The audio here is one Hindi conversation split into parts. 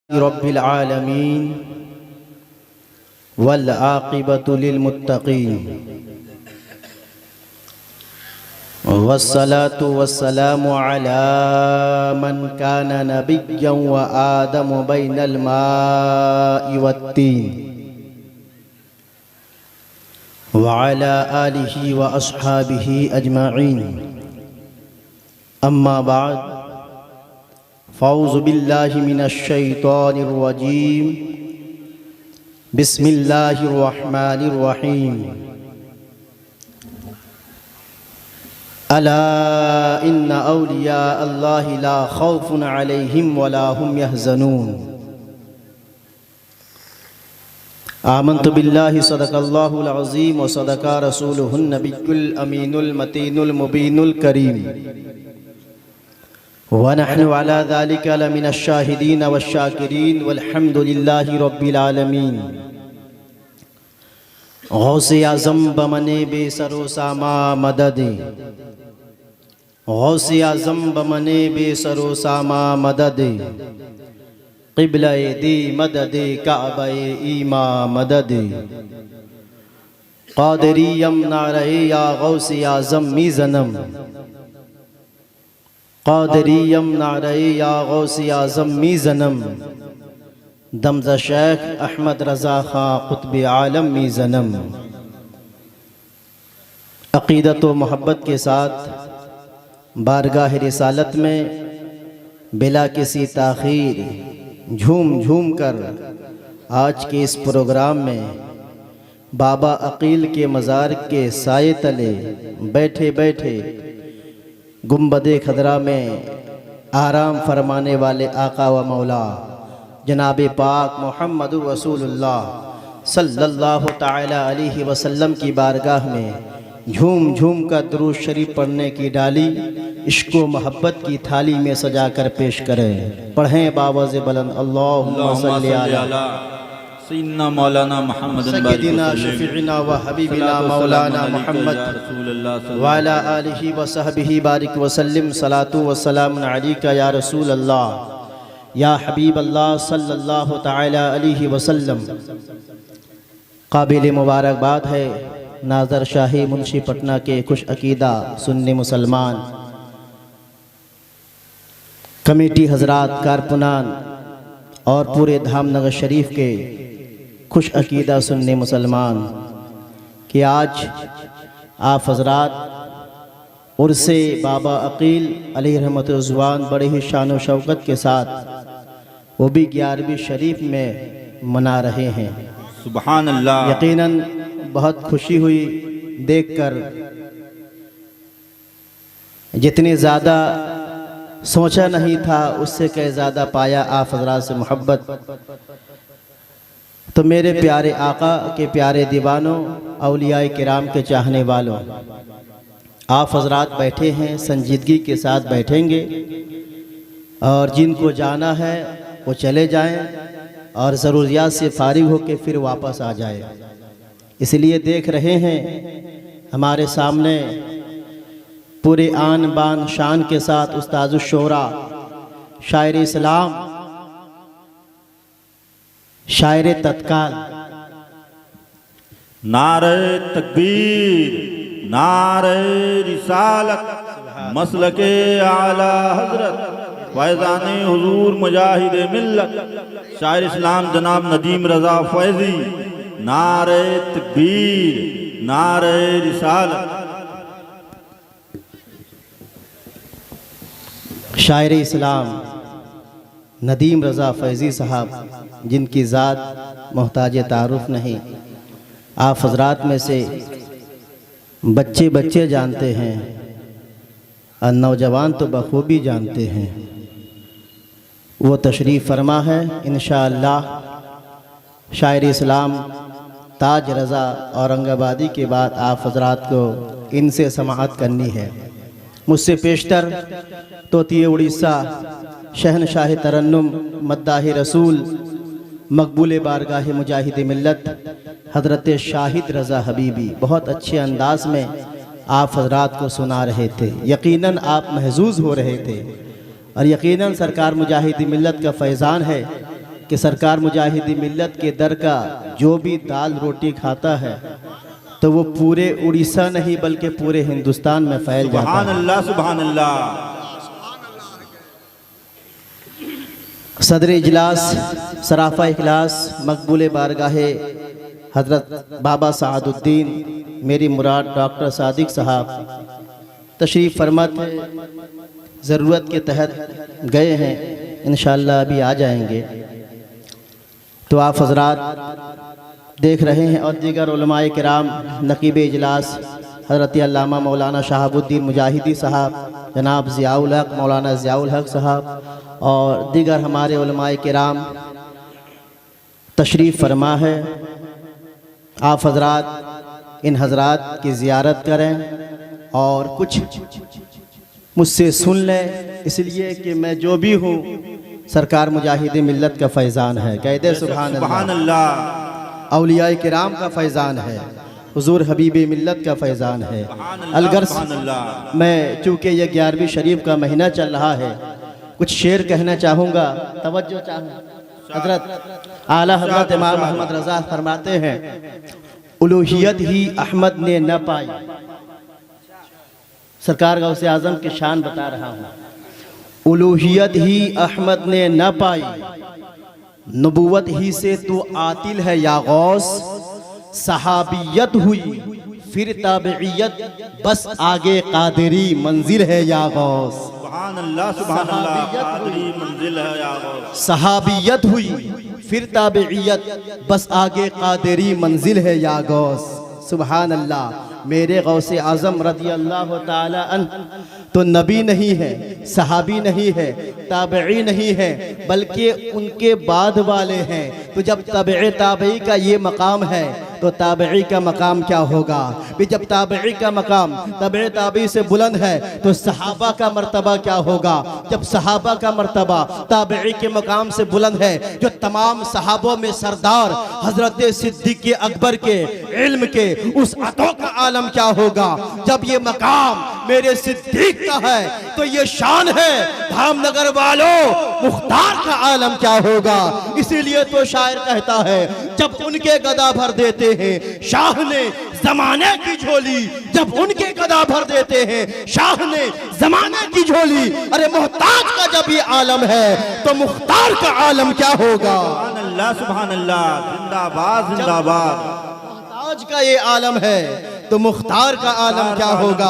रब्बिल आलमीन वल आक़िबतु लिल मुत्तक़ीन वस्सलातु वस्सलामु अला मन काना नबिय्यन व आदम बैनल माइ वत्तीन व अला आलिहि व अस्हाबिहि अजमईन अम्मा बाद फ़ौज़ु बिल्लाहि मिनश शैतानिर रजीम बिस्मिल्लाहिर रहमानिर रहीम अला इन्ना औलिया अल्लाहि ला खौफुन अलैहिम वला हुम यहज़नून आमन्तु बिल्लाहि सदक़ल्लाहुल अज़ीम व सदक़ा रसूलुहुन नबियुल अमीनुल मतीनुल मुबीनुल करीम व नहनु अला ज़ालिका लमिनश शाहिदीन वश्शाकिरीन वल्हम्दुलिल्लाहि रब्बिल आलमीन। गौसे आज़म बमने बेसरो सामा मददे, गौसे आज़म बमने बेसरो सामा मददे, क़िबला-ए दी मददे काबा-ए ईमा मददे, क़ादिरियम नारे या गौसे आज़म मीज़नम, क़ादिरियम नारे या गौसे आज़म मीज़नम, दमज़ा शेख अहमद रज़ा खां क़ुत्ब आलम मीज़नम। अक़ीदत व मोहब्बत के साथ बारगाह रिसालत में बिला किसी ताख़ीर झूम झूम कर आज के इस प्रोग्राम में बाबा अक़ील के मज़ार के साये तले बैठे बैठे गुंबदे खदरा में आराम फरमाने वाले आका व मौला जनाब पाक मुहम्मदुर रसूलुल्लाह सल्लल्लाहु ताला अलैहि वसल्लम की बारगाह में झूम झूम कर दुरूद शरीफ पढ़ने की डाली इश्क व मोहब्बत की थाली में सजा कर पेश करें। पढ़ें बावज़ बुलंद अल्लाहुम्मा सल्ली अला सय्यिदना मौलाना मुहम्मद सय्यिदिना शफीइना व हबीबिना मौलाना मुहम्मद व अला आलिहि व सहबिहि बारिक व सल्लिम सलातु व सलामुन अलैका या रसूल अल्लाह या हबीब अल्लाह सल्लल्लाहु ताला अलैहि वसल्लम। काबिल मुबारकबाद है नाज़र शाही मुंशी पटना के खुश अकीदा सुन्नी मुसलमान कमेटी हजरात कारकुनान और पूरे धामनगर शरीफ के खुश अकीदा सुन्नी मुसलमान कि आज आप हजरात उर्से बाबा अक़ील अलैहि रहमत ज़ुबान बड़े ही शान व शौकत के साथ वो भी 11वीं शरीफ में मना रहे हैं। सुभान अल्लाह। यकीनन बहुत खुशी हुई देखकर, जितनी ज़्यादा सोचा नहीं था उससे कहीं ज़्यादा पाया आप हज़रात से मोहब्बत। तो मेरे प्यारे आका के प्यारे दीवानों, औलिया किराम के चाहने वालों, आप हज़रात बैठे हैं, संजीदगी के साथ बैठेंगे और जिनको जाना है वो चले जाएं और ज़रूरियात से फारिग होकर फिर वापस आ जाए। इसलिए देख रहे हैं हमारे सामने पूरे आन बान शान के साथ उस्तादुश शोरा शायर इस्लाम, शायर तत्काल, नारे तकबीर, नारे रिसालत, मसलके आला हजरत फैज़ाने हुजूर मुजाहिद मिल्लत शायर इस्लाम जनाब नदीम रज़ा फैज़ी, नारे तकबीर, नारे रिसालत। शायर इस्लाम नदीम रज़ा फैज़ी साहब, जिनकी ज़ात मोहताज तारुफ नहीं, आप हज़रात में से बच्चे बच्चे जानते हैं और नौजवान तो बखूबी जानते हैं। वो तशरीफ़ फरमा है इंशाअल्लाह। शायर इस्लाम ताज रज़ा औरंगाबादी के बाद आप हज़रात को इनसे समाअत करनी है। मुझसे पेशतर तोती उड़ीसा शहनशाह तरन्नुम मद्दाह रसूल मकबूल बारगाह मुजाहिद मिल्लत हज़रत शाहिद रज़ा हबीबी बहुत अच्छे अंदाज में आप हज़रात को सुना रहे थे। यकीनन आप महजूज़ हो रहे थे और यकीनन सरकार मुजाहिद मिल्लत का फैज़ान है कि सरकार मुजाहिदी मिल्लत के दर का जो भी दाल रोटी खाता है तो वो पूरे उड़ीसा नहीं बल्कि पूरे हिंदुस्तान में फैल जाता सुभान है। अल्लाह सुभान अल्लाह। सदर इजलास सराफा इखलास मकबूल बारगाहे हज़रत बाबा सआदुद्दीन मेरी मुराद डॉक्टर सादिक साहब तशरीफ़ फरमाते ज़रूरत के तहत गए हैं, इंशाअल्लाह अभी आ जाएंगे। तो आप हज़रात देख रहे हैं और दीगर उलमाए किराम नकीब इजलास हज़रत अल्लामा मौलाना शहाबुद्दीन मुजाहिदी साहब, जनाब ज़ियाउल हक़ मौलाना ज़ियाउल हक़ साहब और दीगर हमारे उलमाए किराम तशरीफ़ फरमा है। आप हज़रात इन हज़रात की ज़ियारत करें और कुछ मुझसे सुन लें, इसलिए कि मैं जो भी हूँ सरकार मुजाहिदी मिल्लत का फैज़ान है। कह दे सुभान अल्लाह। औलियाए किराम का फैज़ान है, हुजूर हबीबे मिल्लत का फैज़ान है। अलगर्स मैं चूँकि ये 11वीं शरीफ का महीना चल रहा है, कुछ शेर कहना चाहूँगा, तवज्जो चाहूँ। हज़रत आला हज़रत इमाम अहमद रज़ा फरमाते हैं, उलूहियत ही अहमद ने न पाई। सरकार गौसे आज़म की शान बता रहा हूँ। उलूहियत ही अहमद ने न पाई, नबूवत ही से तू आतिल है या गौस। सहाबियत हुई फिर ताबियत, बस आगे कादरी मंजिल है या गौस। सुभान अल्लाह सुभान अल्लाह। कादरी मंजिल है या गौस। सहाबियत हुई फिर ताबियत, बस आगे कादरी मंजिल है या गौस। सुभान अल्लाह। मेरे गौसे आज़म रज़ी अल्लाह ताला अन्हु तो नबी नहीं है, सहाबी नहीं है, ताबई नहीं है, बल्कि उनके बाद वाले हैं। तो जब तबे ताबई का ये मकाम है तो ताबई का मकाम क्या होगा? भी जब ताबई का मकाम तबे ताबई से बुलंद है तो सहाबा का मर्तबा क्या होगा? जब सहाबा का मर्तबा ताबई के मकाम से बुलंद है, जो तमाम सहाबों में सरदार हजरत सिद्दीक़ अकबर के इल्म के उस अतों का आलम क्या होगा? जब ये मकाम मेरे सिद्दीक़ का है तो ये शान है धामनगर वालों, मुख्तार का आलम क्या होगा? इसीलिए तो शायर कहता है, जब उनके गदा भर देते हैं शाह ने जमाने की झोली, जब उनके गदा भर देते हैं शाह ने जमाने की झोली। अरे मोहताज का जब ये आलम है तो मुख्तार का आलम क्या होगा? सुभान अल्लाह सुभान अल्लाह। जिंदाबाद जिंदाबाद। आज का ये आलम है तो मुख्तार का आलम क्या होगा?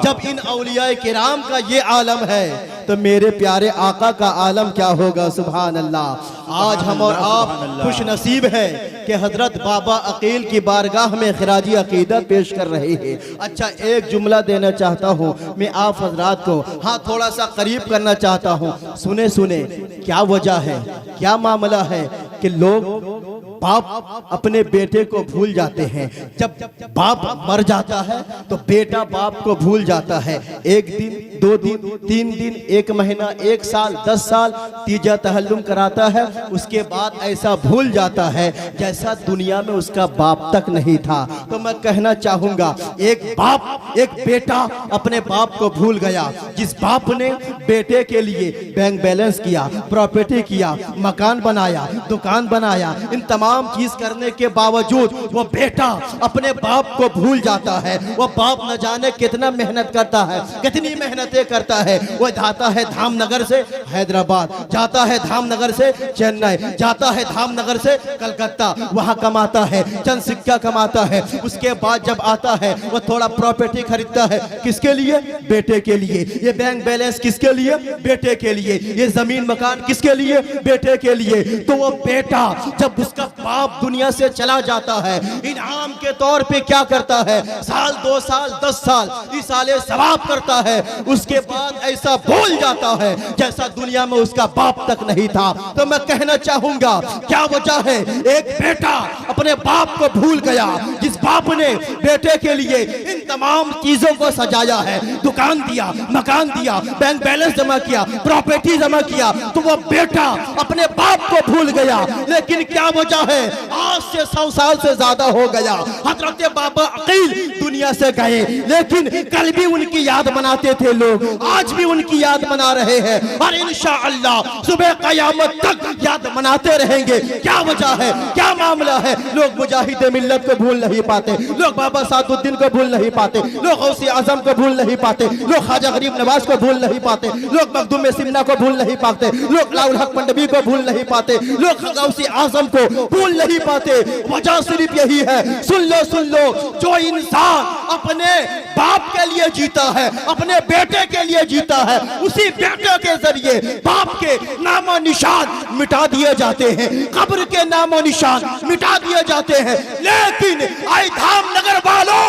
जब इन औलियाए किराम का ये आलम है तो मेरे प्यारे आका का आलम क्या होगा? सुभान अल्लाह। आज हम और आप खुश नसीब है कि हजरत बाबा अकील की बारगाह में खिराजी अकीदत पेश कर रहे हैं। अच्छा, एक जुमला देना चाहता हूँ मैं आप हजरात को, हाँ थोड़ा सा करीब करना चाहता हूँ। सुने सुने, क्या वजह है, क्या मामला है कि लोग बाप अपने बेटे को भूल जाते हैं। जब बाप मर जाता है तो बेटा बाप को भूल जाता है। एक दिन, 2 दिन, 3 दिन, 1 महीना, 1 साल, 10 साल तीजा तहल्लुम कराता है, उसके बाद ऐसा भूल जाता है जैसा दुनिया में उसका बाप तक नहीं था। तो मैं कहना चाहूँगा, एक बाप, एक बेटा अपने बाप को भूल गया। जिस बाप ने बेटे के लिए बैंक बैलेंस किया, प्रॉपर्टी किया, मकान बनाया, दुकान बनाया, इन तमाम चीज करने के बावजूद वो बेटा अपने बाप को भूल जाता है। वो बाप न जाने कितना मेहनत करता है, कितनी मेहनतें करता है। वो जाता है धामनगर से हैदराबाद, जाता है धामनगर से चेन्नई, जाता है धामनगर से कलकत्ता, वहां कमाता है, चंद सिक्का कमाता है। उसके बाद जब आता है वो थोड़ा प्रॉपर्टी खरीदता है, किसके लिए? बेटे के लिए। ये बैंक बैलेंस किसके लिए? बेटे के लिए। ये जमीन मकान किसके लिए? बेटे के लिए। तो वो बेटा जब उसका बाप दुनिया से चला जाता है, इनाम के तौर पे क्या करता है? साल, 2 साल, 10 साल इसाले सवाब करता है। उसके बाद ऐसा भूल जाता है जैसा दुनिया में उसका बाप तक नहीं था। तो मैं कहना चाहूंगा, क्या वजह है? एक बेटा अपने बाप को भूल गया। जिस बाप ने बेटे के लिए इन तमाम चीजों को सजाया है, दुकान दिया, मकान दिया, बैंक बैलेंस जमा किया, प्रॉपर्टी जमा किया, तो वो बेटा अपने बाप को भूल गया। लेकिन क्या वजह है? आज से 100 साल से ज्यादा हो गया। हजरत बाबा अकील दुनिया दुनिया से गए, लेकिन कल भी उनकी याद मनाते थे लोग, आज भी उनकी याद मना रहे हैं और इंशाअल्लाह सुबह क़यामत तक याद मनाते रहेंगे। क्या वजह है, क्या मामला है? लोग मुजाहिद मिल्लत को भूल नहीं पाते, लोग बाबा सादुद्दीन को भूल नहीं पाते, लोग गौसे आजम को भूल नहीं पाते, लोग ख्वाजा गरीब नवाज को भूल नहीं पाते, लोग मखदूम सिमना को भूल नहीं पाते, लोग लाउल हक मंडवी को भूल नहीं पाते, लोग गौसे आजम को भूल नहीं पाते। वजह सिर्फ यही है, सुन लो, जो इंसान अपने बाप के लिए जीता है, अपने बेटे के लिए जीता है, उसी बेटे के जरिए बाप के नामो निशान मिटा दिए जाते हैं, कब्र के नामो निशान मिटा दिए जाते हैं। लेकिन आई धाम नगर वालों,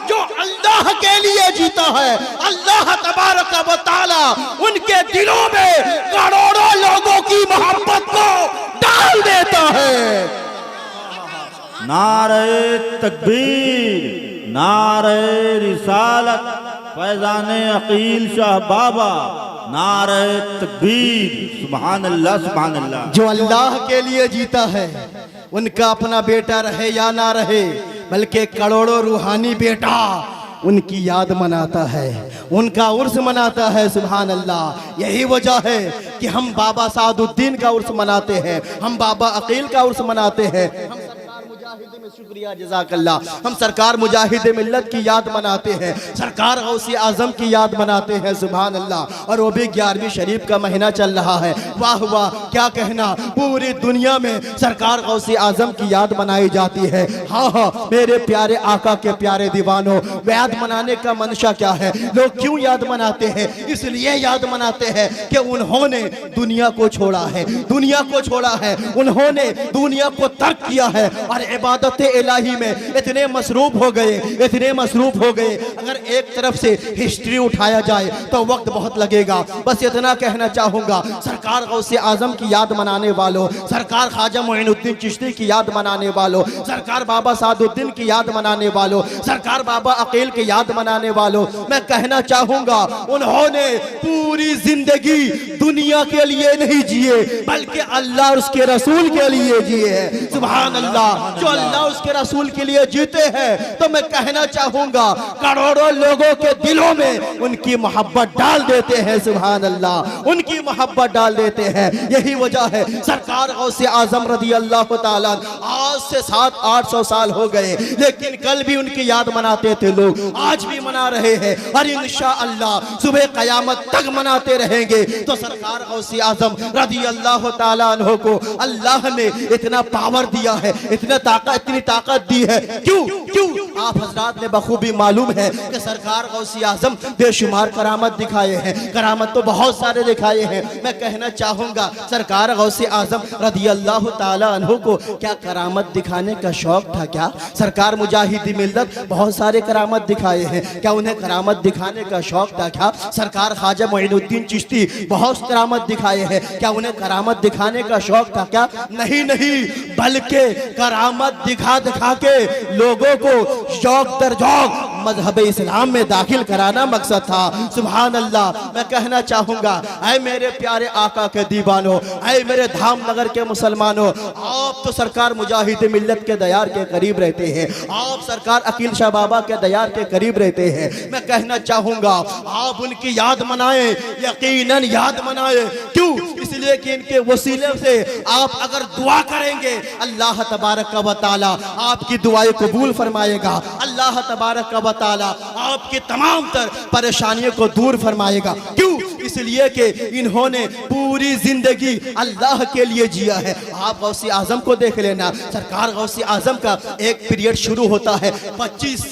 जो अल्लाह के लिए जीता है, अल्लाह तबारक व तआला उनके दिलों में करोड़ों लोगों की मोहब्बत को डाल देता है। नारे तकबीर, नारे रिसालत, फैजान अकील शाह बाबा, नारे तकबीर, सुभान अल्लाह सुभान अल्लाह। जो अल्लाह के लिए जीता है, उनका अपना बेटा रहे या ना रहे, बल्कि करोड़ों रूहानी बेटा उनकी याद मनाता है, उनका उर्स मनाता है। सुभान अल्लाह। यही वजह है कि हम बाबा सादुद्दीन का उर्स मनाते हैं, हम बाबा अकील का उर्स मनाते हैं, हम सरकार मुजाहिद में शुक्रिया जज़ाकल्लाह, हम सरकार मुजाहिद मिल्लत की याद मनाते हैं, सरकार गौसे आजम की याद मनाते हैं। सुभान अल्लाह। और वो भी 11वीं शरीफ का महीना चल रहा है। वाह वाह, क्या कहना, पूरी दुनिया में सरकार गौसे आजम की याद मनाई जाती है। हाँ हाँ मेरे प्यारे आका के प्यारे दीवानों, याद मनाने का मंशा क्या है? लोग क्यों याद मनाते हैं? इसलिए याद मनाते हैं कि उन्होंने दुनिया को छोड़ा है, दुनिया को छोड़ा है, उन्होंने दुनिया को तर्क किया है और इबादत इलाही में इतने मसरूफ हो गए, इतने मसरूफ हो गए। अगर एक तरफ से हिस्ट्री उठाया जाए तो वक्त बहुत लगेगा। बस इतना कहना चाहूंगा, सरकार गौसे आजम की याद मनाने वालों, सरकार ख्वाजा मोइनुद्दीन चिश्ती की याद मनाने वालों, सरकार बाबा सादुद्दीन की याद मनाने वालों, सरकार बाबा अकील की याद मनाने वालों, मैं कहना चाहूंगा उन्होंने पूरी जिंदगी दुनिया के लिए नहीं जिए, बल्कि अल्लाह और उसके रसूल के लिए जिए हैं। सुभान अल्लाह। जो अल्लाह उसके रसूल के लिए जीते हैं, तो मैं कहना चाहूंगा करोड़ों लोगों के दिलों में उनकी मोहब्बत डाल देते हैं। सुभान अल्लाह, उनकी मोहब्बत डाल देते हैं। यही वजह है सरकार गौसे आजम रदी अल्लाह तआला, आज से 700-800 साल हो गए, लेकिन कल भी उनकी याद मनाते थे लोग, आज भी मना रहे हैं और इंशाअल्लाह सुबह क़यामत तक मनाते रहेंगे। तो सरकार गौसे आजम रदी अल्लाह तआला अन्हो को अल्लाह ने इतना पावर दिया है, इतनी ताकत दी है। क्यों? आप हजरात ने बखूबी मालूम है कि सरकार गौसे आजम बेशुमार करामत दिखाए हैं, करामत तो बहुत सारे दिखाए हैं। मैं कहना चाहूंगा सरकार गौसे आजम रदी अल्लाह तआला अन्हो को क्या करामत दिखाने का शौक था? क्या सरकार मुजाहिद मिल्लत बहुत सारे करामत दिखाए हैं, क्या उन्हें करामत दिखाने का शौक था? क्या सरकार ख्वाजा मोइनुद्दीन चिश्ती बहुत करामत दिखाए हैं, क्या उन्हें करामत दिखाने का शौक था? क्या नहीं, बल्कि करामत दिखा के लोगों को शौक दर शौक मजहब इस्लाम में दाखिल कराना मकसद था। सुभान अल्लाह। मैं कहना चाहूंगा, ऐ मेरे प्यारे आका के दीवानों, ऐ मेरे धाम नगर के मुसलमानों, आप तो सरकार मुजाहिद मिल्लत के दयार के करीब रहते हैं, आप सरकार अकील शाह बाबा के दयार के करीब रहते हैं। मैं कहना चाहूंगा आप उनकी याद मनाएं, यकीनन याद मनाएं। क्यों? इसलिए कि इनके वसीले से आप अगर दुआ करेंगे, अल्लाह तबारक व तआला आपकी दुआएं कबूल फरमाएगा, अल्लाह तबारक व तआला आपकी तमाम तर परेशानियों को दूर फरमाएगा। क्यों? इसलिए कि इन्होंने पूरी जिंदगी अल्लाह के लिए जिया है। आप गौसे आजम को देख लेना, सरकार गौसे आजम का एक पीरियड शुरू होता है 25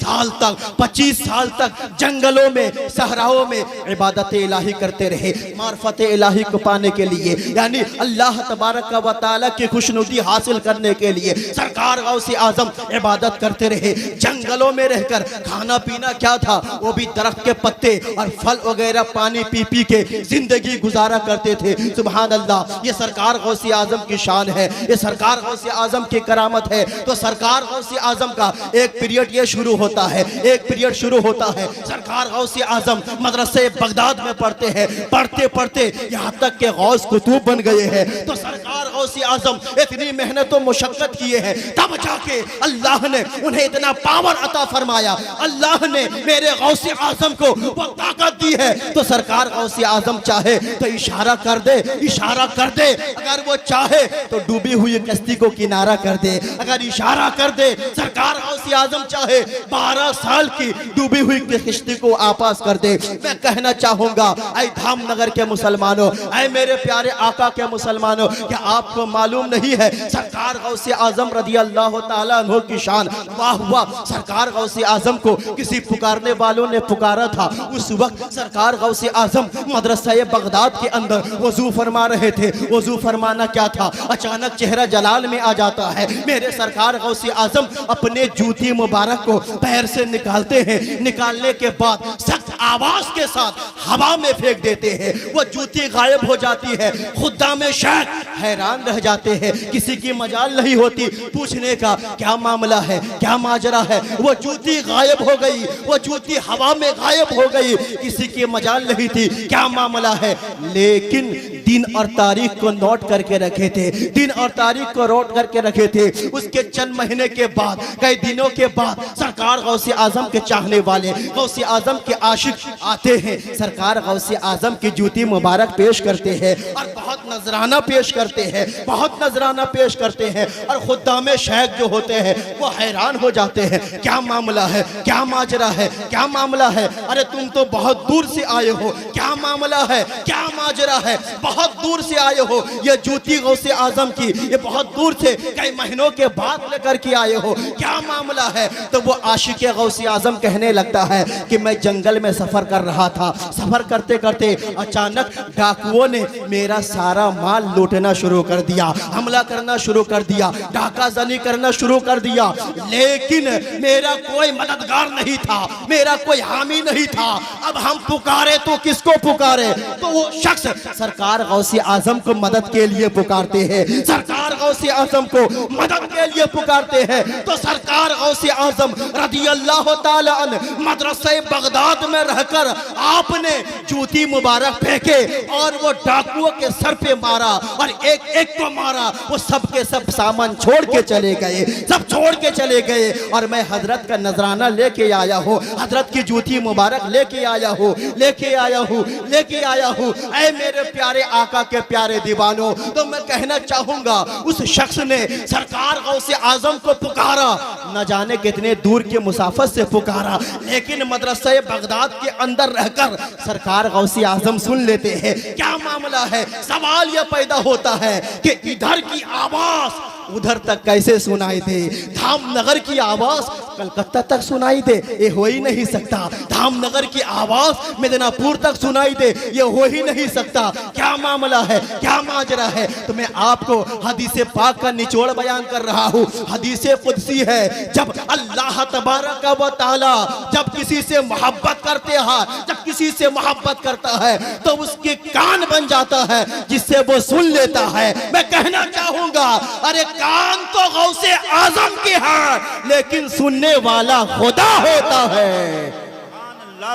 साल तक जंगलों में, सहराओं में इबादत इलाही करते रहे, मार्फत इलाही को पाने के लिए, यानी अल्लाह तबारक व तआला की खुशनुदी हासिल करने के लिए सरकार गौसे आजम इबादत करते रहे। जंगलों में रहकर खाना पीना क्या था? वो भी दरख्त के पत्ते और फल वगैरह पानी पी के जिंदगी गुजारा करते थे। सुभान अल्लाह, ये सरकार गौसे आजम की शान है, ये सरकार गौसे आजम की करामत है। तो सरकार गौसे आजम का एक पीरियड ये शुरू होता है, एक पीरियड शुरू होता है। सरकार गौसे आजम मदरसे बगदाद में पढ़ते हैं, पढ़ते पढ़ते यहाँ तक के गौस कुतुब बन गए हैं। तो सरकार गौसे आजम इतनी मेहनत और मुशक्कत किए हैं, तब जाके अल्लाह ने उन्हें इतना पावर अता फरमाया। अल्लाह ने मेरे गौसे आजम को वो ताकत दी है। तो सरकार गौसे आजम चाहे तो इशारा कर दे, इशारा कर दे। अगर वो चाहे तो डूबी हुई कश्ती को किनारा कर दे, अगर इशारा कर दे। सरकार गौसे आजम चाहे 12 साल की डूबी हुई कश्ती को आपस कर दे। मैं कहना चाहूंगा, ऐ धामनगर के मुसलमानों, ऐ मेरे प्यारे आका के मुसलमानों, क्या आपको मालूम नहीं है सरकार गौसे आजम रदी अल्लाह ताला अन्हु की शान? वाह वाह, सरकार गौसे आजम को किसी पुकारने वालों ने पुकारा था। उस वक्त सरकार गौसे आजम मदरसा बगदाद के अंदर वजू फरमा रहे थे। वजू फरमाना क्या था, अचानक चेहरा जलाल में आ जाता है। मेरे सरकार गौसे आजम अपने जूती मुबारक को पैर से निकालते हैं, निकालने के बाद सख्त आवाज के साथ हवा में फेंक देते हैं। वो जूती गायब हो जाती है। खुद्दाम शेख हैरान रह जाते हैं, किसी की मजाल नहीं होती पूछने का क्या मामला है, क्या माजरा है। वो जूती गायब हो गई, वो जूती हवा में गायब हो गई, किसी की मजाल नहीं थी क्या मामला है। लेकिन दिन और तारीख को नोट करके रखे थे, दिन और तारीख को नोट करके रखे थे। उसके चंद महीने के बाद, कई दिनों के बाद सरकार गौसे आजम के चाहने वाले, गौसे आजम के आशिक आते हैं, सरकार गौसे आजम की जूती मुबारक पेश करते हैं और बहुत नजराना पेश करते हैं, बहुत नजराना पेश करते हैं। और खुद्दाम शेख जो होते हैं वो हैरान हो जाते हैं, क्या मामला है, क्या माजरा है, क्या मामला है। अरे तुम तो बहुत दूर से आए हो, क्या मामला है, क्या माजरा है, बहुत दूर से आए हो। ये जूती गौसे आजम की, ये बहुत दूर से कई महीनों के बाद लेकर के आए हो, क्या मामला है। तो वो आशिक गौसे आजम कहने लगता है कि मैं जंगल में सफर कर रहा था, सफर करते करते अचानक डाकुओं ने मेरा सारा माल लूटना शुरू कर दिया, हमला करना शुरू कर दिया, डाका जनी करना शुरू कर दिया। लेकिन मेरा कोई मददगार नहीं था, मेरा कोई हामी नहीं था। अब हम पुकारे तो किसको पुकारे? तो वो शख्स सरकार गौसे आजम को मदद के लिए पुकारते हैं, सरकार गौसे आजम को मदद के लिए पुकारते हैं। तो सरकार गौसे आजम रदी अल्लाह ताला अन्हु मदरसे बगदाद में रहकर आपने जूती मुबारक फेंके और वो डाकुओं के सर पे मारा और एक एक को मारा। वो सब के सब सामान छोड़ के चले गए, सब छोड़ के चले गए। और मैं हजरत का नजराना लेके आया हूँ, हजरत की जूती मुबारक लेके आया हूँ, लेके आया हूँ, लेके आया हूँ। ऐ मेरे प्यारे आका के प्यारे दीवानों, तो मैं कहना चाहूंगा उस शख्स ने सरकार गौसे आजम को पुकारा, न जाने कितने दूर के मुसाफिर से पुकारा, लेकिन मदरसा बगदाद के अंदर रहकर सरकार गौसे आजम सुन लेते हैं क्या मामला है। सवाल यह पैदा होता है कि इधर की आवाज उधर तक कैसे सुनाई दे, धामनगर की आवाज कलकत्ता तक सुनाई दे, ये हो ही नहीं सकता। धामनगर की आवाज मिदनापुर तक सुनाई दे, ये हो ही नहीं सकता। क्या मामला है, क्या माजरा है। तो मैं आपको हदीसे पाक का निचोड़ बयान कर रहा हूँ। हदीसे कुदसी है, जब अल्लाह तबारक व तआला जब किसी से मोहब्बत करते हैं, जब किसी से मोहब्बत करता है तो उसके कान बन जाता है जिससे वो सुन लेता है। मैं कहना चाहूंगा, अरे कान तो गौसे आजम के हैं, लेकिन सुनने वाला खुदा होता है।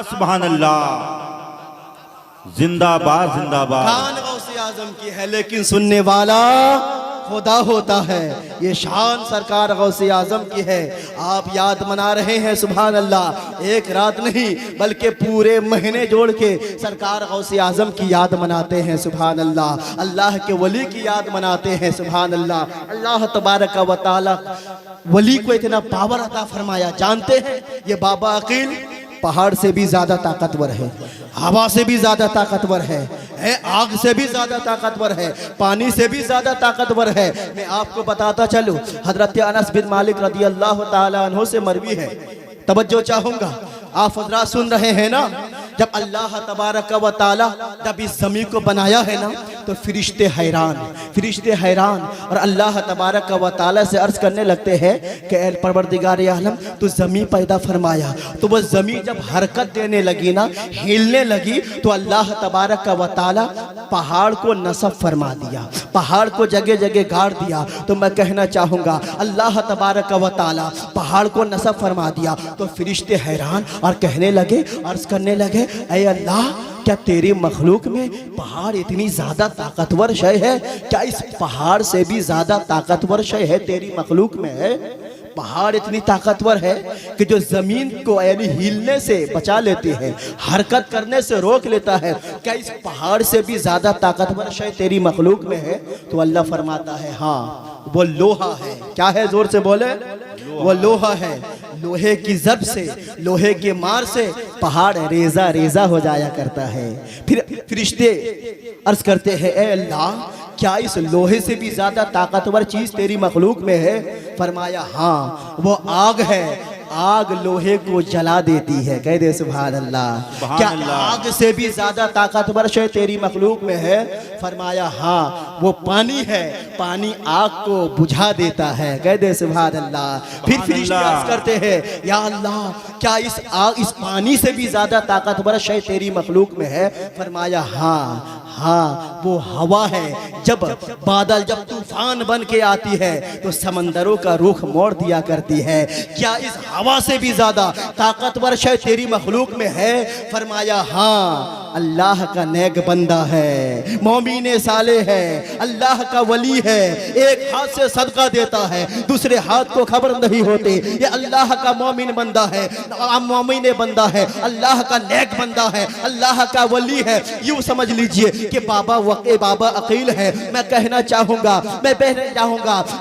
सुभान अल्लाह, जिंदाबाद जिंदाबाद। कान गौसे आजम की है, लेकिन सुनने वाला खुदा होता है। ये शान सरकार गौसे आजम की है। आप याद मना रहे हैं, सुभान अल्लाह, एक रात नहीं बल्कि पूरे महीने जोड़ के सरकार गौसे आजम की याद मनाते हैं, सुभान अल्लाह। अल्लाह के वली की याद मनाते हैं, सुभान अल्लाह। अल्लाह तबारक व तआला वली को इतना पावर अता फरमाया। जानते हैं ये बाबा अकील पहाड़ से भी ज्यादा ताकतवर है, हवा से भी ज्यादा ताकतवर है, आग से भी ज्यादा ताकतवर है, पानी से भी ज्यादा ताकतवर है। मैं आपको बताता चलूं, हजरत अनस बिन मालिक रदी अल्लाह ताला अन्हु से मरवी है, तवज्जो चाहूंगा। आप हजरात सुन रहे हैं ना, जब अल्लाह तबारक व ताला जब इस ज़मीन को बनाया है ना, तो फरिश्ते हैरान और अल्लाह तबारक व ताला से अर्ज़ करने लगते हैं कि ऐ परवरदिगार आलम, तो ज़मीन पैदा फरमाया, तो वह ज़मीन जब हरकत देने लगी ना, हिलने लगी, तो अल्लाह तबारक व ताला पहाड़ को नसब फरमा दिया, पहाड़ को जगह जगह गाड़ दिया। तो मैं कहना चाहूँगा अल्लाह तबारक व ताला पहाड़ को नसब फरमा दिया, तो फरिश्ते हैरान और कहने लगे, अर्ज़ करने लगे, ऐ अल्लाह, क्या तेरी मखलूक में पहाड़ इतनी ज़्यादा ताकतवर शय है? क्या इस पहाड़ से भी ज़्यादा ताकतवर शय है तेरी मखलूक में है? पहाड़ इतनी ताकतवर है कि जो ज़मीन को यानी हिलने से बचा लेती है, हरकत करने से रोक लेता है। क्या इस पहाड़ से भी ज़्यादा ताकतवर शय तेरी मखलूक में है? तो अल्लाह फरमाता है, हाँ, वो लोहा है। क्या है? ज़ोर से बोले, वो लोहा है। लोहे की ज़ब से, लोहे के मार से पहाड़ रेजा रेजा हो जाया करता है। फिर फरिश्ते अर्ज़ करते हैं, ए अल्लाह, क्या इस लोहे से भी ज़्यादा ताकतवर चीज़ तेरी मखलूक में है? फरमाया, हाँ, वो आग है। आग लोहे को जला देती है। कह दे सुभान अल्लाह। क्या आग से भी ज़्यादा ताकतवर शय तेरी मखलूक में है? फरमाया, हाँ, वो पानी है। पानी आग को बुझा देता है। कह दे सुभान अल्लाह। फिर फरिश्ते अर्ज़ करते हैं, या अल्लाह, क्या इस पानी से भी ज़्यादा ताकतवर शय तेरी मखलूक में है? फरमाया, हाँ, वो हवा है। जब बादल, जब तूफान बन के आती है, तो समंदरों का रुख मोड़ दिया करती है। क्या इस हवा से भी ज्यादा ताकतवर शय तेरी मखलूक में है? फरमाया, हाँ, अल्लाह का नेक बंदा है, मोमिन साले है, अल्लाह का वली है। एक हाथ से सदका देता है, दूसरे हाथ को खबर नहीं होती। ये अल्लाह का मोमिन बंदा है, मोमिन बंदा है, अल्लाह का नेक बंदा है, अल्लाह का वली है। यूं समझ लीजिए कि बाबा अकील है। मैं कहना चाहूँगा,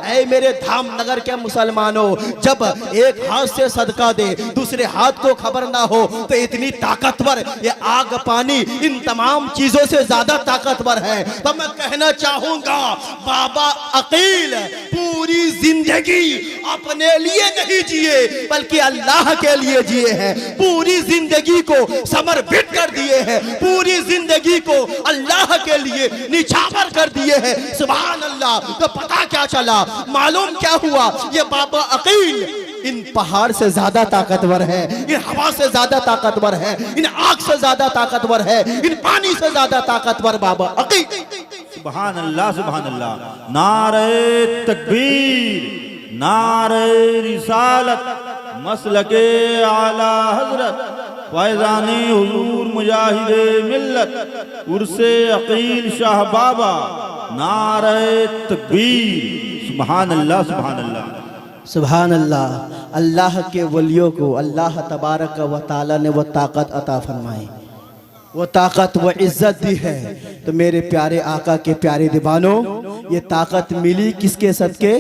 ऐ मेरे धाम नगर के मुसलमानों, जब एक हाथ से सदका दे, दूसरे हाथ को खबर ना हो, तो इतनी ताकतवर ये आग, पानी, इन तमाम चीजों से ज्यादा ताकतवर है। तो मैं कहना चाहूँगा, बाबा अकील पूरी जिंदगी अपने लिए नहीं जिए, बल्कि अल्लाह के लिए जिए हैं। पूरी जिंदगी को समर्पित कर दिए हैं, पूरी जिंदगी को अल्लाह के लिए निछावर कर दिए हैं। सुभान अल्लाह। तो पता क्या चला, मालूम क्या हुआ, ये बाबा अकील इन पहाड़ से ज्यादा ताकतवर है, इन हवा से ज्यादा ताकतवर है, इन आग से ज्यादा ताकतवर है, इन पानी से ज्यादा ताकतवर बाबा अकील। सुभान अल्लाह, सुभान अल्लाह। नारे तकबीर, नारे रिसालत, मसलके आला हजरत, फैज़ाने हुजूर मुजाहिदे मिल्लत, उर्से अकील शाह बाबा, नारे तकबीर। सुभान अल्लाह, सुभान अल्लाह, सुभान अल्लाह। अल्लाह के वलियों को अल्लाह तबारक व ताला ने वो ताकत अता फरमाई, वो ताकत, वो इज्जत दी है। तो मेरे प्यारे आका के प्यारे दीवानों, ये ताकत मिली किसके सदके?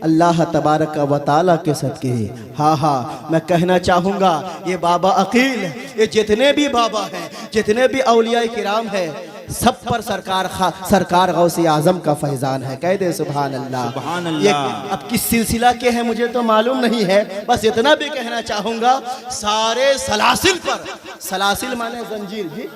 अल्लाह तबारक व ताला के सदके। हाँ, मैं कहना चाहूँगा, ये बाबा अकील, ये जितने भी बाबा हैं, जितने भी औलिया किराम हैं, सब पर सरकार गौसे आजम का फैजान है। कह दे सुभान अल्लाह, सुभान अल्लाह। ये अब किस सिलसिला के हैं मुझे तो मालूम नहीं है, बस इतना भी कहना चाहूँगा, सारे सलासिल पर, सलासिल माने जंजीर, जी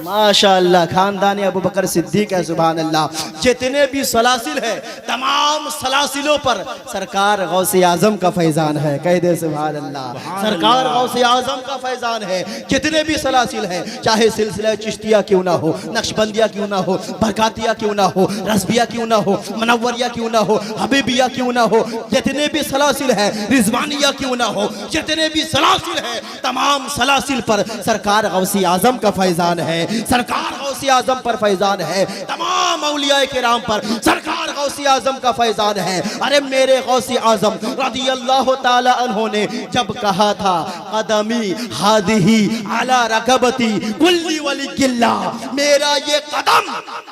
माशाअल्लाह, खानदानी अबू बकर सिद्दीक है। सुभान अल्लाह। जितने भी सलासिल है, तमाम सलासिलों पर सरकार गौसे आजम का फैजान है। कह दे सुभान अल्लाह। सरकार गौसे आजम का फैजान है। जितने भी सलासिल है, चाहे सिलसिला चिश्तिया क्यों ना हो, नक्शबंदिया क्यों ना हो, बरकातिया क्यों ना हो, रस्बिया क्यों ना हो, मनव्वरिया क्यों ना हो, हबीबिया क्यों ना हो, जितने भी सलासिल है, रिजवानिया क्यों ना हो, जितने भी सलासिल है, तमाम सलासिल पर सरकार गौसे आजम का फैजान है। सरकार गौसे आजम पर फैजान है। तमाम औलिया किराम पर सरकार गौसे आजम का फैजान है। अरे मेरे गौसे आजम रज़ी अल्लाह ताला अन्हु ने जब कहा था, कदमी हादिही अला रकबती कुल्ली वली किल्ला, मेरा ये कदम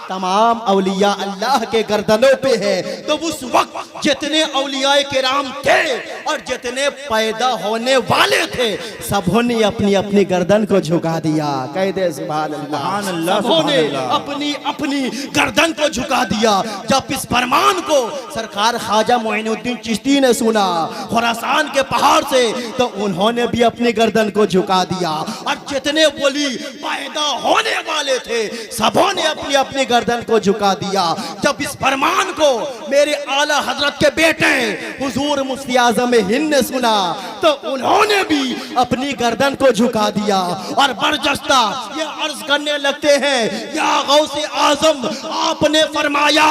तमाम औलिया अल्लाह के गर्दनों पे है। तो उस वक्त जितने औलिया किराम थे और जितने पैदा होने वाले थे सबों ने अपनी अपनी गर्दन को झुका दिया। कह दे सुभान अल्लाह। सबों ने अपनी अपनी गर्दन को झुका दिया। जब इस फरमान को सरकार ख्वाजा मोइनुद्दीन चिश्ती ने सुना खुरासान के पहाड़ से, तो उन्होंने भी अपनी गर्दन को झुका दिया। और जितने वली पैदा होने वाले थे सबों ने अपनी अपनी गर्दन को झुका दिया। जब इस फरमान को मेरे आला हजरत के बेटे हुजूर मुफ्ती आजम हिंद ने सुना, तो उन्होंने भी अपनी गर्दन को झुका दिया और बरजस्ता ये अर्ज करने लगते हैं, या गौसे आजम आपने फरमाया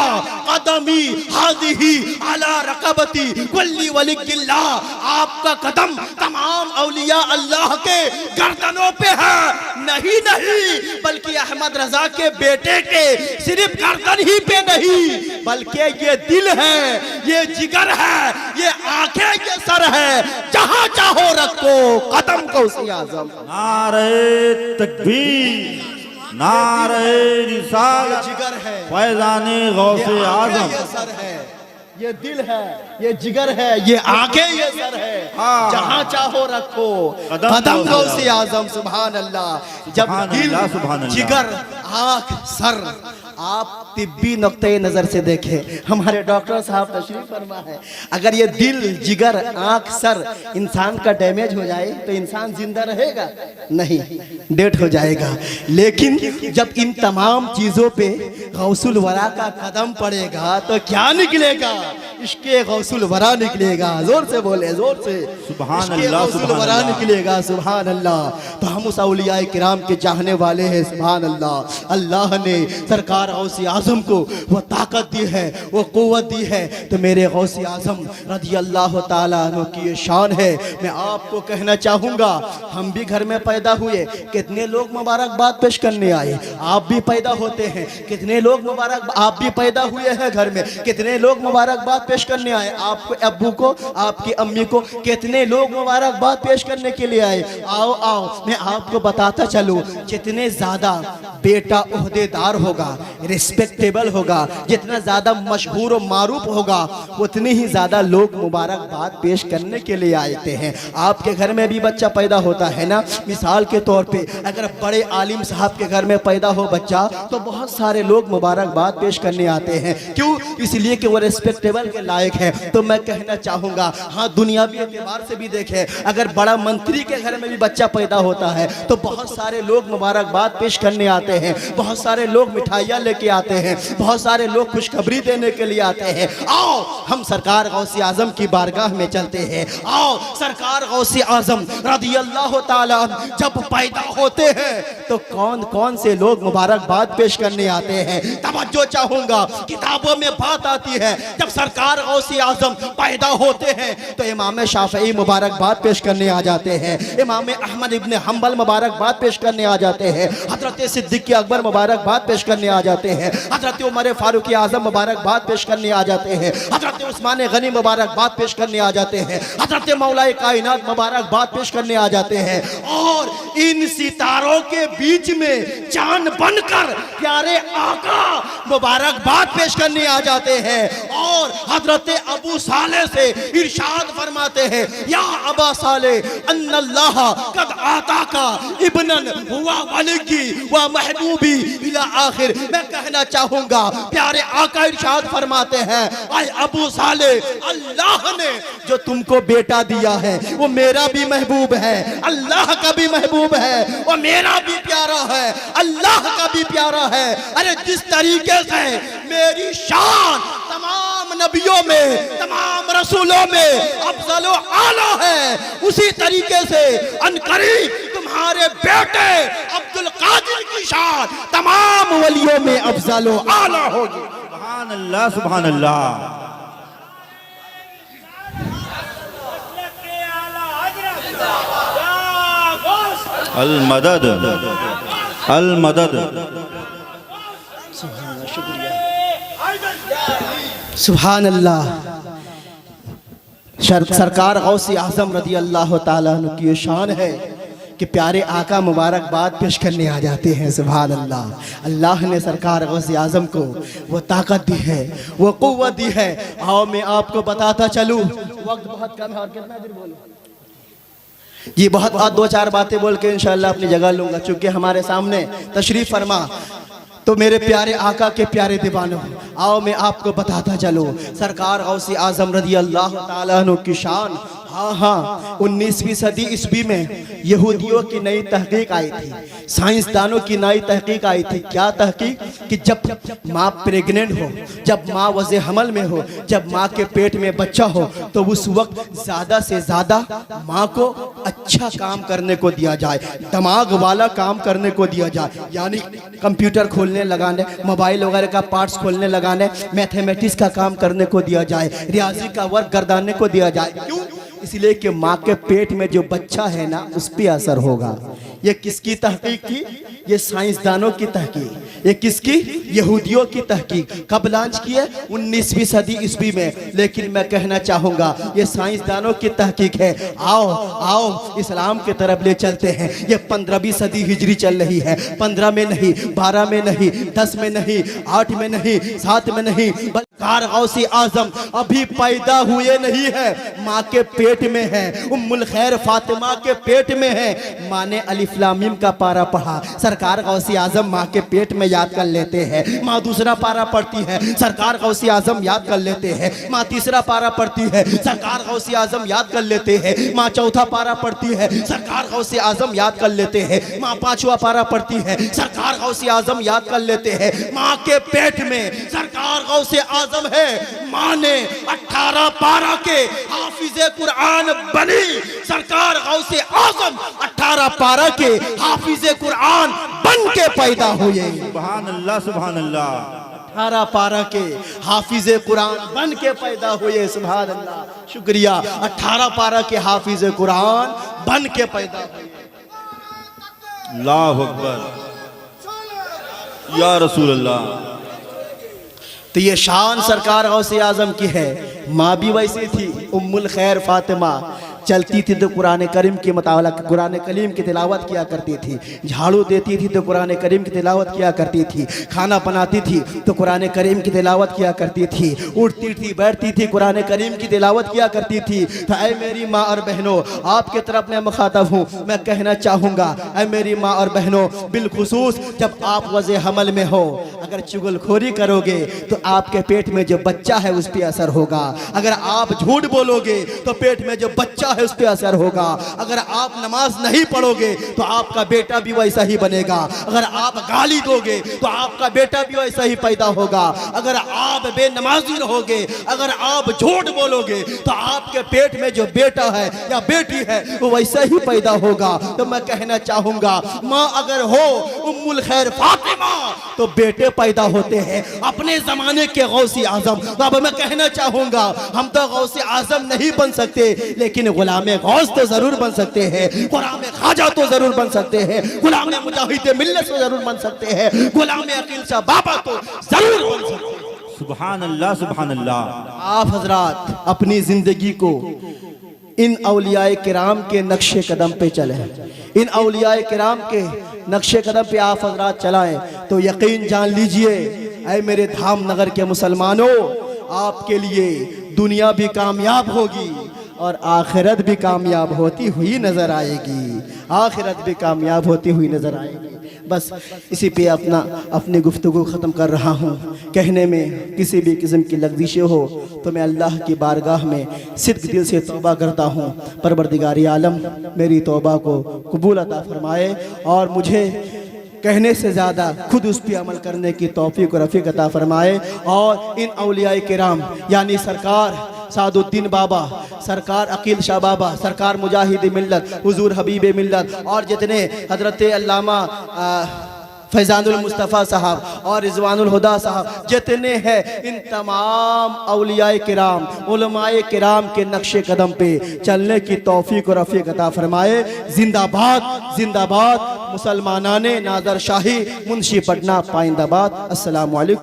कदमी हाज़िही अला रकबती कुल्ली वलिय्यिल्लाह, आपका कदम तमाम औलिया अल्लाह के गर्दनों पे है। नहीं नहीं, बल्कि अहमद रजा के बेटे के सिर्फ गर्दन ही पे नहीं, बल्कि ये दिल है, ये जिगर है, ये आंखें, ये सर है, जहां चाहो रखो कदम गौसे आजम। नारे तकबीर, नारे रिसालत, जिगर है, फैज़ाने गौसे आजम। ये सर है, ये दिल है, ये जिगर है, ये आंखें, ये सर है, जहां चाहो रखो कदम गौसे आजम। सुभान अल्लाह। जब दिल, जिगर, आंख, सर, आप तिब्बी नुक्ते नज़र से देखें, हमारे डॉक्टर साहब तशरीफ फरमा है, अगर ये दिल, जिगर, आंख, सर इंसान का डैमेज हो जाए तो इंसान जिंदा रहेगा? नहीं, डेड हो जाएगा। लेकिन जब इन तमाम चीज़ों पे गौसुल वरा का कदम पड़ेगा तो क्या निकलेगा? इसके गौसुल वरा निकलेगा। जोर से बोले, जोर से सुभान अल्लाह, गौसुल वरा निकलेगा। सुभान अल्लाह। तो हम उस औलिया किराम के चाहने वाले हैं। सुभान अल्लाह। अल्लाह ने सरकार गौसे आजम को वो ताकत दी है, वो कुव्वत दी है। तो मेरे गौसे आजम रज़ी अल्लाह ताला अन्हु की ये शान है। मैं आपको कहना चाहूँगा, हम भी घर में पैदा हुए, कितने लोग मुबारकबाद पेश करने आए। आप भी पैदा होते हैं, कितने लोग मुबारक, आप भी पैदा हुए हैं घर में, कितने लोग मुबारकबाद पेश करने आए। आपको अब्बू को, आपकी अम्मी को कितने लोग मुबारकबाद पेश करने के लिए आए। आओ आओ, मैं आपको बताता चलूँ, जितने ज़्यादा बेटा ओहदेदार होगा, रिस्पेक्टेबल होगा, जितना ज़्यादा मशहूर और मारूफ होगा, उतनी ही ज़्यादा लोग मुबारकबाद पेश करने के लिए आते हैं। आपके घर में भी बच्चा पैदा होता है ना, मिसाल के तौर पे अगर बड़े आलिम साहब के घर में पैदा हो बच्चा, तो बहुत सारे लोग मुबारकबाद पेश करने आते हैं। क्यों? इसलिए कि वो रिस्पेक्टेबल के लायक है। तो मैं कहना चाहूँगा, हाँ, दुनियावी एतबार से भी देखें, अगर बड़ा मंत्री के घर में भी बच्चा पैदा होता है तो बहुत सारे लोग मुबारकबाद पेश करने आते हैं, बहुत सारे लोग मिठाइयाँ लेके आते हैं, बहुत सारे लोग खुशखबरी देने के लिए आते हैं। आओ हम सरकार गौसे आजम की बारगाह में चलते हैं। आओ, सरकार गौसे आजम रज़ी अल्लाह ताला जब पैदा होते हैं तो कौन कौन से लोग मुबारकबाद पेश करने आते हैं। तवज्जो चाहूँगा, किताबों में बात आती है, जब सरकार गौसे आजम पैदा होते हैं तो इमाम शाफई मुबारकबाद पेश करने आ जाते हैं, इमाम अहमद इब्न हम्बल मुबारकबाद पेश करने आ जाते हैं, हजरत सिद्दीक़ अकबर मुबारकबाद पेश करने आ जाते हैं, हजरत उमर फारूक आजम मुबारकबाद पेश करने आ जाते हैं, हजरत उस्मान गनी मुबारकबाद पेश करने आ जाते हैं, हजरत मौलाए कायनात मुबारकबाद पेश करने आ जाते हैं। और इन सितारों के बीच में चांद बनकर प्यारे आका मुबारकबाद पेश करने आ जाते हैं। और हजरत अबू साले से इरशाद फरमाते हैं, या अबा साले अन्नल्लाह कद आताका इब्नन हुआ वलिकी व महबूबी इला आखिर। मैं कहना चाहूँगा, प्यारे आका इरशाद फरमाते हैं, आए अबू साले, अल्लाह ने जो तुमको बेटा दिया है वो मेरा भी महबूब है, अल्लाह का भी महबूब है, वो मेरा भी प्यारा है, अल्लाह का भी प्यारा है। अरे जिस तरीके से मेरी शान तमाम नबियों में, तमाम रसूलों में अफजल आला है, उसी तरीके से अनकरीब तुम्हारे बेटे अब्दुल कादिर की शान तमाम वलियों में अफजल आला होगी। सुभान अल्लाह, सुभान अल्लाह। अल मदद, अल मदद। सुभान अल्लाह। सरकार गौसे आजम रज़ी अल्लाह ताला अन्हु की शान है कि प्यारे आका मुबारकबाद पेश करने आ जाते हैं। सुभान अल्लाह। अल्लाह ने सरकार गौसे आजम को वो ताकत दी है, वो कुव्वत दी है। आओ मैं आपको बताता चलूँ, वक्त बहुत कम है और कितना देर बोलूं जी, बहुत दो चार बातें बोल के इंशाअल्लाह अपनी जगह लूंगा, चूंकि हमारे सामने तशरीफ फरमा। तो मेरे प्यारे आका के प्यारे दीवानों, आओ मैं आपको बताता चलूं सरकार गौसे आजम रज़ी अल्लाह ताला अन्हु की शान। हाँ, 19वीं सदी ईस्वी में यहूदियों की नई तहकीक आई थी, साइंसदानों की नई तहकीक आई थी। क्या तहकीक? कि जब माँ प्रेग्नेंट हो, जब माँ वज़े हमल में हो, जब माँ के पेट में बच्चा हो, तो उस वक्त ज़्यादा से ज़्यादा माँ को अच्छा काम करने को दिया जाए, दिमाग वाला काम करने को दिया जाए। यानी कंप्यूटर खोलने लगाने, मोबाइल वगैरह का पार्ट्स खोलने लगाने, मैथमेटिक्स का काम करने को दिया जाए, रियाजी का वर्क गर्दाने को दिया जाए। क्यों? इसलिए कि माँ के पेट में जो बच्चा है ना, उस पर असर होगा। ये किसकी तहकीक थी? ये साइंसदानों की तहकीक। ये किसकी? यहूदियों की तहकीक। कब लॉन्च की है? 19वीं सदी ईस्वी में। लेकिन मैं कहना चाहूँगा ये साइंसदानों की तहकीक है। आओ आओ इस्लाम की तरफ ले चलते हैं। ये 15वीं सदी हिजरी चल रही है। 15 में नहीं, 12 में नहीं, 10 में नहीं, 8 में नहीं, 7 में नहीं, सरकार गौसे आजम अभी पैदा हुए नहीं है, माँ के पेट में है, उम्मुल खैर फातिमा के पेट में है। माँ ने अलिफ लाम मीम का पारा पढ़ा, सरकार गौसे आजम माँ के पेट में याद कर लेते हैं। माँ दूसरा पारा पढ़ती है, सरकार गौसे आजम याद कर लेते हैं। माँ तीसरा पारा पढ़ती है, सरकार गौसे आजम याद कर लेते हैं। माँ चौथा पारा पढ़ती है, सरकार गौसे आजम याद कर लेते हैं। माँ पांचवा पारा पढ़ती है, सरकार गौसे आजम याद कर लेते हैं। माँ के पेट में सरकार गौसे आजम है। माँ ने 18 पारा के हाफिज़े कुरान बनी। सरकार गौसे आजम 18 पारा के हाफिज़े कुरान बन के पैदा हुए। सुभान अल्लाह, सुभान अल्लाह। 18 पारा के हाफिज़े कुरान बन के पैदा हुए। सुभान अल्लाह, शुक्रिया। 18 पारा के हाफिज़े कुरान बन के पैदा हुए। अल्लाहु अकबर, या रसूल अल्लाह। तो ये शान सरकार गौसे आजम की है। माँ भी वैसी थी, उम्मुल खैर फातिमा। चलती थी तो कुरान करीम के मुताबिक कुरान करीम की तिलावत किया करती थी। झाड़ू देती थी तो कुरान करीम की तिलावत किया करती थी। खाना बनाती थी तो कुरान करीम की तिलावत किया करती थी। उठती थी, बैठती थी, कुरान करीम की तिलावत किया करती थी। तो ऐ मेरी माँ और बहनों, आपके तरफ मैं मुखातब हूँ, मैं कहना चाहूँगा, ऐ मेरी माँ और बहनों, बिलखुसूस जब आप वज़े हमल में हो, अगर चुगलखोरी करोगे तो आपके पेट में जो बच्चा है उस पर असर होगा। अगर आप झूठ बोलोगे तो पेट में जो बच्चा है उस पर असर होगा। अगर आप नमाज नहीं पढ़ोगे तो आपका बेटा भी वैसा ही बनेगा। अगर आप गाली दोगे तो आपका बेटा भी वैसा ही पैदा होगा। अगर आप बेनमाजी रहोगे, अगर आप झूठ बोलोगे तो आपके पेट में जो बेटा है या बेटी है वो वैसा ही पैदा होगा। तो मैं कहना चाहूंगा, माँ अगर हो उम्मुल खैर फातिमा तो बेटे पैदा होते हैं। अपने जमाने के गौसे आजम, तो अब मैं कहना चाहूंगा, हम तो गौसे आजम नहीं बन सकते, लेकिन गुलाम गौस तो जरूर बन सकते हैं, गुलाम खाजा तो जरूर बन सकते हैं, गुलाम मुजाहिद मिल्लत तो जरूर बन सकते हैं, गुलाम अकील शाह बाबा तो जरूर बन सकते हैं। सुभान अल्लाह, सुभान अल्लाह। आप हजरात अपनी जिंदगी को इन औलियाए किराम के नक्शे कदम पे चले, इन औलियाए किराम के नक्शे कदम पे आप हजरात चलाएं तो यकीन जान लीजिए, ऐ मेरे धाम नगर के मुसलमानों, आपके लिए दुनिया भी कामयाब होगी और आखिरत भी कामयाब होती हुई नज़र आएगी। आखिरत भी कामयाब होती हुई नज़र आएगी। बस इसी पे अपनी गुफ्तगू ख़त्म कर रहा हूँ। कहने में किसी भी किस्म की लग़ज़िशें हो तो मैं अल्लाह की बारगाह में सिद्क़ दिल से तौबा करता हूँ। परवरदिगार आलम मेरी तौबा को कबूल अता फरमाए और मुझे कहने से ज़्यादा खुद उस पर अमल करने की तौफीक और रफ़ीक अता फरमाए। और इन औलियाए किराम यानी सरकार सादुद्दीन बाबा, सरकार अकील शाह बाबा, सरकार मुजाहिद मिल्लत, हुजूर हबीब मिल्लत और जितने हजरत अल्लामा फैज़ानुल मुस्तफ़ा साहब और रिज़वानुल हुदा साहब जितने हैं, इन तमाम औलियाए किराम, उलमाए किराम के नक्शे कदम पे चलने की तौफीक और रफ़ीक अता फरमाए। जिंदाबाद जिंदाबाद मुसलमानाने नादर शाही, मुंशी पटना, पाइंदाबाद। अस्सलामु अलैकुम।